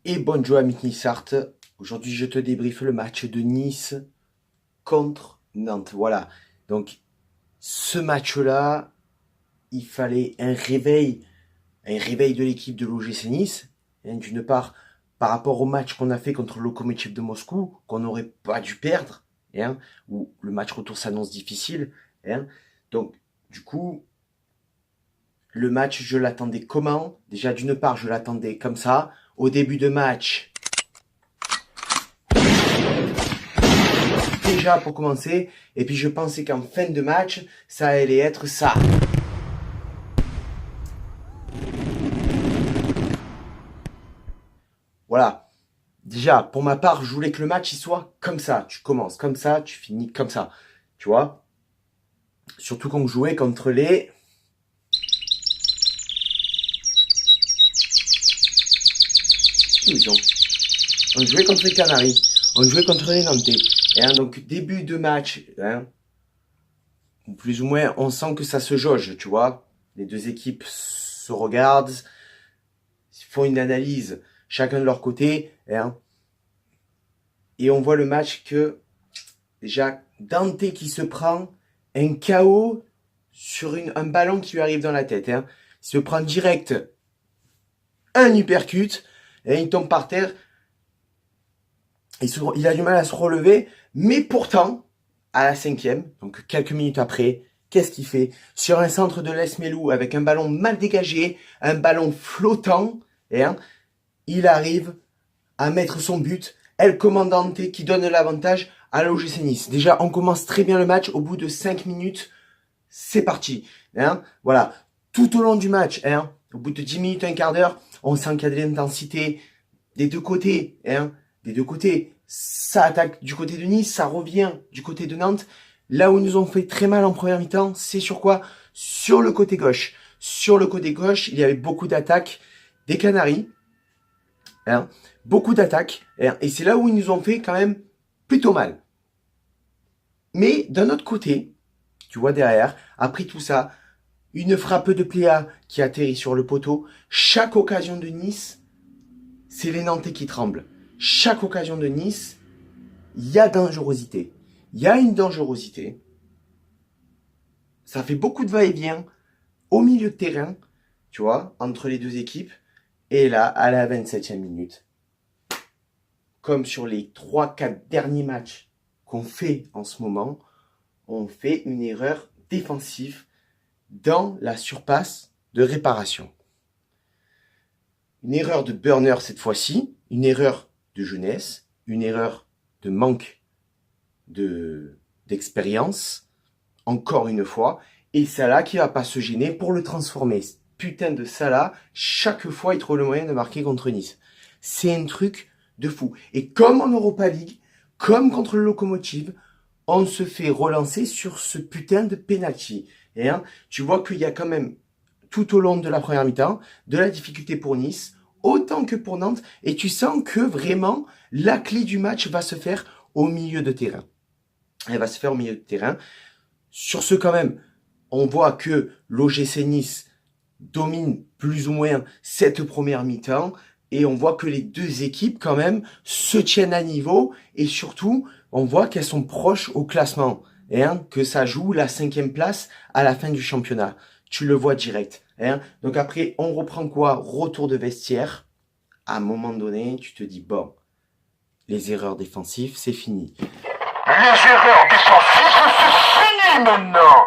Et bonjour ami Nissart, aujourd'hui je te débriefe le match de Nice contre Nantes. Voilà, donc ce match-là, il fallait un réveil de l'équipe de l'OGC Nice. D'une part, par rapport au match qu'on a fait contre le Lokomotiv de Moscou, qu'on n'aurait pas dû perdre, où le match retour s'annonce difficile. Donc, du coup, le match, je l'attendais comment? Déjà, d'une part, je l'attendais comme ça. Au début de match, déjà pour commencer, et puis je pensais qu'en fin de match, ça allait être ça. Voilà. Déjà, pour ma part, je voulais que le match il soit comme ça. Tu commences comme ça, tu finis comme ça. Tu vois? Surtout quand on jouait contre les... On jouait contre les Canaries. On jouait contre les Nantais. Donc, début de match, plus ou moins, on sent que ça se jauge, tu vois. Les deux équipes se regardent, font une analyse, chacun de leur côté. Et on voit le match que, déjà, Dante qui se prend un KO sur un ballon qui lui arrive dans la tête. Il se prend direct un uppercut et il tombe par terre. Il a du mal à se relever, mais pourtant, à la 5e, donc quelques minutes après, qu'est-ce qu'il fait? Sur un centre de l'Esmelou, avec un ballon mal dégagé, un ballon flottant, il arrive à mettre son but, El Comandante qui donne l'avantage à l'OGC Nice. Déjà, on commence très bien le match, au bout de 5 minutes, c'est parti. Voilà, tout au long du match, au bout de 10 minutes, un quart d'heure, on sent qu'il y a de l'intensité des deux côtés, des deux côtés. Ça attaque du côté de Nice, ça revient du côté de Nantes. Là où ils nous ont fait très mal en première mi-temps, c'est sur quoi? Sur le côté gauche. Sur le côté gauche, il y avait beaucoup d'attaques des Canaries. Beaucoup d'attaques. Et c'est là où ils nous ont fait quand même plutôt mal. Mais d'un autre côté, tu vois derrière, après tout ça, une frappe de Pléa qui atterrit sur le poteau. Chaque occasion de Nice, c'est les Nantais qui tremblent. Chaque occasion de Nice, il y a dangerosité. Il y a une dangerosité. Ça fait beaucoup de va-et-vient au milieu de terrain, tu vois, entre les deux équipes. Et là, à la 27e minute, comme sur les 3-4 derniers matchs qu'on fait en ce moment, on fait une erreur défensive dans la surpasse de réparation. Une erreur de burner cette fois-ci, une erreur de jeunesse, une erreur de manque d'expérience, encore une fois, et Salah qui va pas se gêner pour le transformer. Putain de Salah, chaque fois il trouve le moyen de marquer contre Nice. C'est un truc de fou. Et comme en Europa League, comme contre le Lokomotiv, on se fait relancer sur ce putain de penalty. Tu vois qu'il y a quand même, tout au long de la première mi-temps, de la difficulté pour Nice, autant que pour Nantes, et tu sens que vraiment, la clé du match va se faire au milieu de terrain. Elle va se faire au milieu de terrain. Sur ce, quand même, on voit que l'OGC Nice domine plus ou moins cette première mi-temps, et on voit que les deux équipes, quand même, se tiennent à niveau, et surtout, on voit qu'elles sont proches au classement, que ça joue la 5e place à la fin du championnat. Tu le vois direct. Donc après, on reprend quoi? Retour de vestiaire. À un moment donné, tu te dis, bon, les erreurs défensives, c'est fini. Les erreurs défensives, c'est fini maintenant!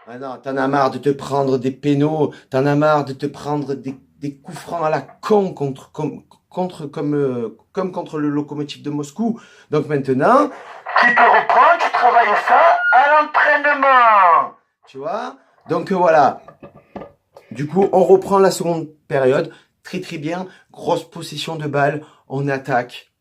Ah non, t'en as marre de te prendre des pénaux, t'en as marre de te prendre des coups francs à la con comme contre le Lokomotiv de Moscou. Donc maintenant, Tu te reprends, tu travailles ça à l'entraînement! tu vois? Donc voilà. Du coup, on reprend la seconde période. Très très bien. Grosse possession de balle. On attaque.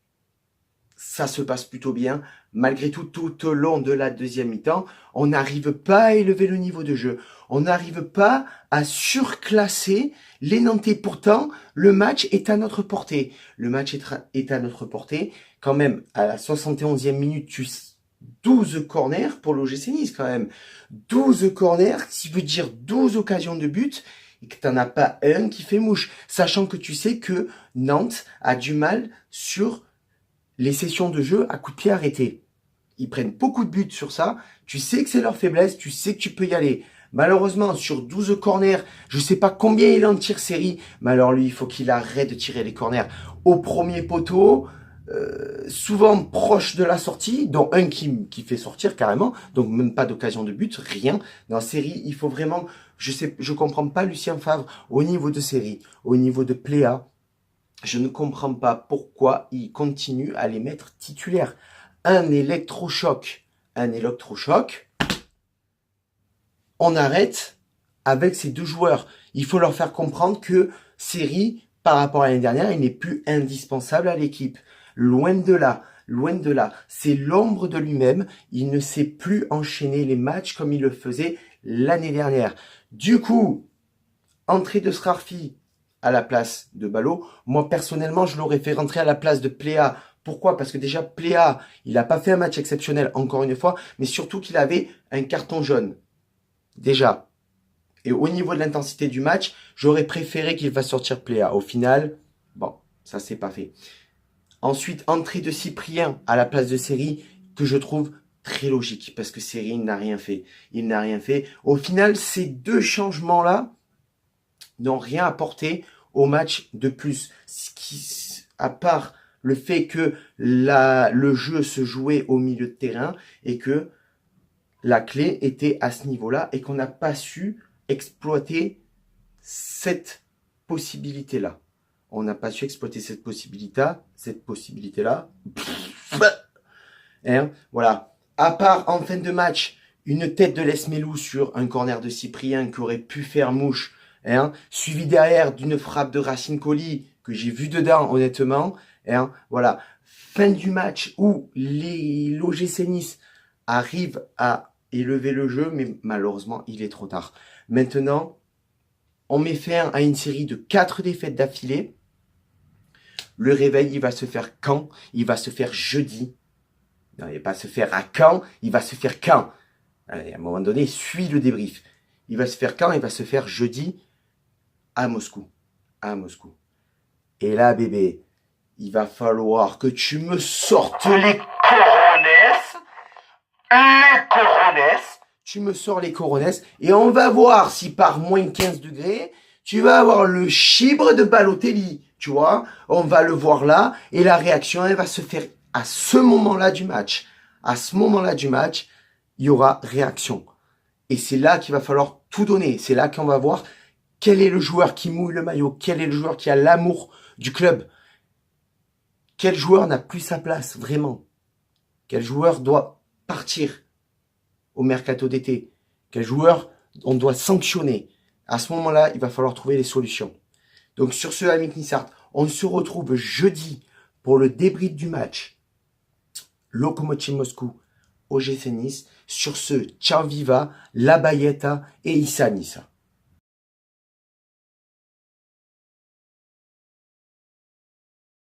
ça se passe plutôt bien. Malgré tout, tout au long de la deuxième mi-temps, on n'arrive pas à élever le niveau de jeu. On n'arrive pas à surclasser les Nantais. Pourtant, le match est à notre portée. Le match est à notre portée. Quand même, à la 71e minute, 12 corners pour l'OGC Nice quand même. 12 corners, qui veut dire 12 occasions de but, et que t'en as pas un qui fait mouche. Sachant que tu sais que Nantes a du mal sur les sessions de jeu à coup de pied arrêté. Ils prennent beaucoup de buts sur ça. Tu sais que c'est leur faiblesse, tu sais que tu peux y aller. Malheureusement, sur 12 corners, je sais pas combien il en tire série, mais alors lui, il faut qu'il arrête de tirer les corners au premier poteau, souvent proche de la sortie, dont un qui fait sortir carrément, donc même pas d'occasion de but, rien. Dans la série, il faut vraiment, je comprends pas Lucien Favre au niveau de série, au niveau de Pléa. Je ne comprends pas pourquoi il continue à les mettre titulaires. Un électrochoc, on arrête avec ces deux joueurs. Il faut leur faire comprendre que Seri, par rapport à l'année dernière, il n'est plus indispensable à l'équipe. Loin de là. C'est l'ombre de lui-même. Il ne sait plus enchaîner les matchs comme il le faisait l'année dernière. Du coup, entrée de Srarfi à la place de Ballot. Moi, personnellement, je l'aurais fait rentrer à la place de Pléa. Pourquoi? Parce que déjà, Pléa, il n'a pas fait un match exceptionnel, encore une fois, mais surtout qu'il avait un carton jaune. Déjà. Et au niveau de l'intensité du match, j'aurais préféré qu'il fasse sortir Pléa. Au final, bon, ça s'est pas fait. Ensuite, entrée de Cyprien à la place de Seri, que je trouve très logique, parce que Seri n'a rien fait. Il n'a rien fait. Au final, ces deux changements-là n'ont rien apporté au match de plus. À part le fait que le jeu se jouait au milieu de terrain et que la clé était à ce niveau-là et qu'on n'a pas su exploiter cette possibilité-là. On n'a pas su exploiter cette possibilité-là. Voilà. À part en fin de match, une tête de Lesmelou sur un corner de Cyprien qui aurait pu faire mouche, suivi derrière d'une frappe de Racine Colli que j'ai vu dedans honnêtement. Voilà. Fin du match où l'OGC Nice arrive à élever le jeu, mais malheureusement, il est trop tard. Maintenant, on met fin à une série de 4 défaites d'affilée. Le réveil, il va se faire quand? Il va se faire jeudi. Non, il va pas se faire à quand? Il va se faire quand? Allez, à un moment donné, suis le débrief. Il va se faire quand? Il va se faire jeudi à Moscou. Et là, bébé, il va falloir que tu me sortes les coronesses. Tu me sors les coronesses et on va voir si par moins 15 degrés, tu vas avoir le chibre de Balotelli. Tu vois, on va le voir là et la réaction, elle va se faire à ce moment-là du match. À ce moment-là du match, il y aura réaction. Et c'est là qu'il va falloir tout donner. C'est là qu'on va voir quel est le joueur qui mouille le maillot, quel est le joueur qui a l'amour du club. Quel joueur n'a plus sa place, vraiment? Quel joueur doit partir au mercato d'été? Quel joueur on doit sanctionner? À ce moment-là, il va falloir trouver les solutions. Donc sur ce, Amic Nissart, on se retrouve jeudi pour le débrief du match Lokomotiv Moscou, OGC Nice. Sur ce, ciao viva, la Bayeta et Issa Nissa.